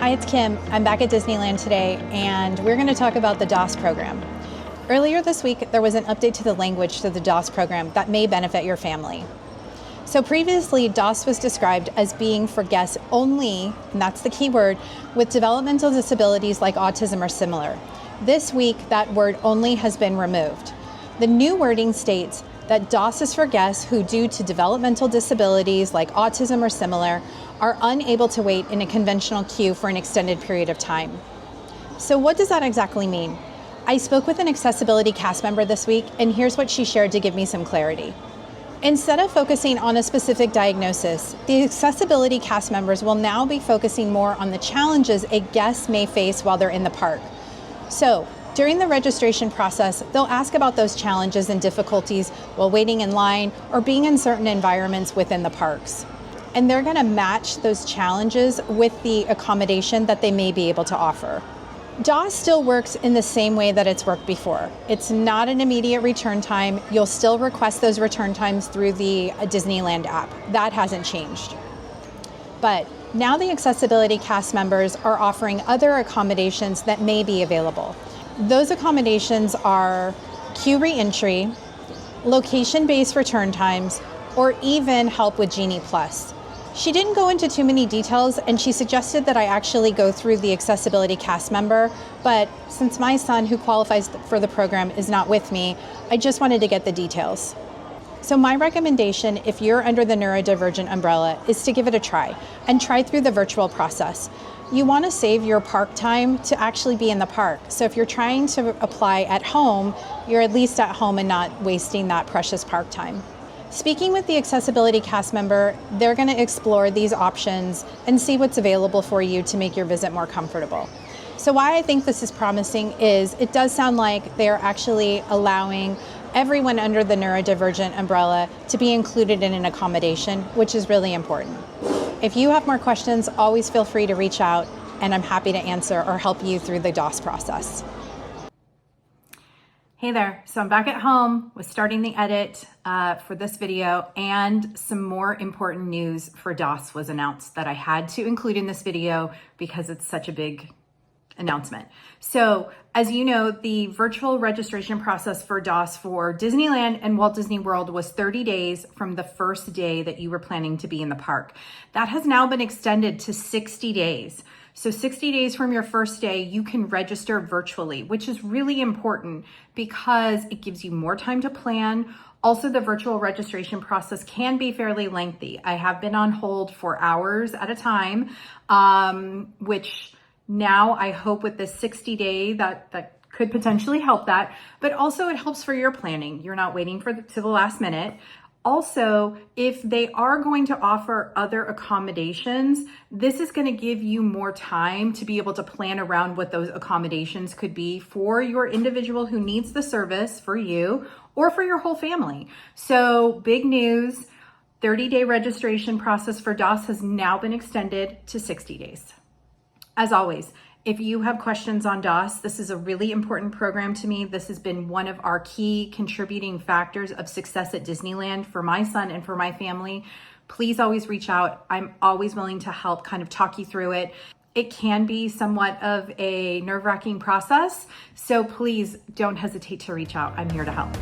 Hi, it's Kim. I'm back at Disneyland today, and we're going to talk about the DOS program. Earlier this week, there was an update to the language to the DOS program that may benefit your family. So previously, DOS was described as being for guests only, and that's the key word, with developmental disabilities like autism or similar. This week, that word only has been removed. The new wording states that DOS is for guests who, due to developmental disabilities like autism or similar, are unable to wait in a conventional queue for an extended period of time. So what does that exactly mean? I spoke with an accessibility cast member this week, and here's what she shared to give me some clarity. Instead of focusing on a specific diagnosis, the accessibility cast members will now be focusing more on the challenges a guest may face while they're in the park. So, during the registration process, they'll ask about those challenges and difficulties while waiting in line or being in certain environments within the parks. And they're going to match those challenges with the accommodation that they may be able to offer. DOS still works in the same way that it's worked before. It's not an immediate return time. You'll still request those return times through the Disneyland app. That hasn't changed. But now the accessibility cast members are offering other accommodations that may be available. Those accommodations are queue re-entry, location-based return times, or even help with Genie Plus. She didn't go into too many details, and she suggested that I actually go through the accessibility cast member, but since my son, who qualifies for the program, is not with me, I just wanted to get the details. So my recommendation, if you're under the neurodivergent umbrella, is to give it a try and try through the virtual process. You want to save your park time to actually be in the park. So if you're trying to apply at home, you're at least at home and not wasting that precious park time. Speaking with the accessibility cast member, they're going to explore these options and see what's available for you to make your visit more comfortable. So why I think this is promising is it does sound like they're actually allowing everyone under the neurodivergent umbrella to be included in an accommodation, which is really important. If you have more questions, always feel free to reach out, and I'm happy to answer or help you through the DOS process. Hey there, so I'm back at home with starting the edit for this video, and some more important news for DOS was announced that I had to include in this video because it's such a big announcement. So as you know, the virtual registration process for DOS for Disneyland and Walt Disney World was 30 days from the first day that you were planning to be in the park. That has now been extended to 60 days. So 60 days from your first day, you can register virtually, which is really important because it gives you more time to plan. Also, the virtual registration process can be fairly lengthy. I have been on hold for hours at a time, which now I hope with this 60-day that could potentially help that, but also it helps for your planning. You're not waiting to the last minute. Also, if they are going to offer other accommodations, this is going to give you more time to be able to plan around what those accommodations could be for your individual who needs the service, for you, or for your whole family. So big news, 30-day registration process for DOS has now been extended to 60 days. As always, if you have questions on DOS, this is a really important program to me. This has been one of our key contributing factors of success at Disneyland for my son and for my family. Please always reach out. I'm always willing to help kind of talk you through it. It can be somewhat of a nerve-wracking process, so please don't hesitate to reach out. I'm here to help.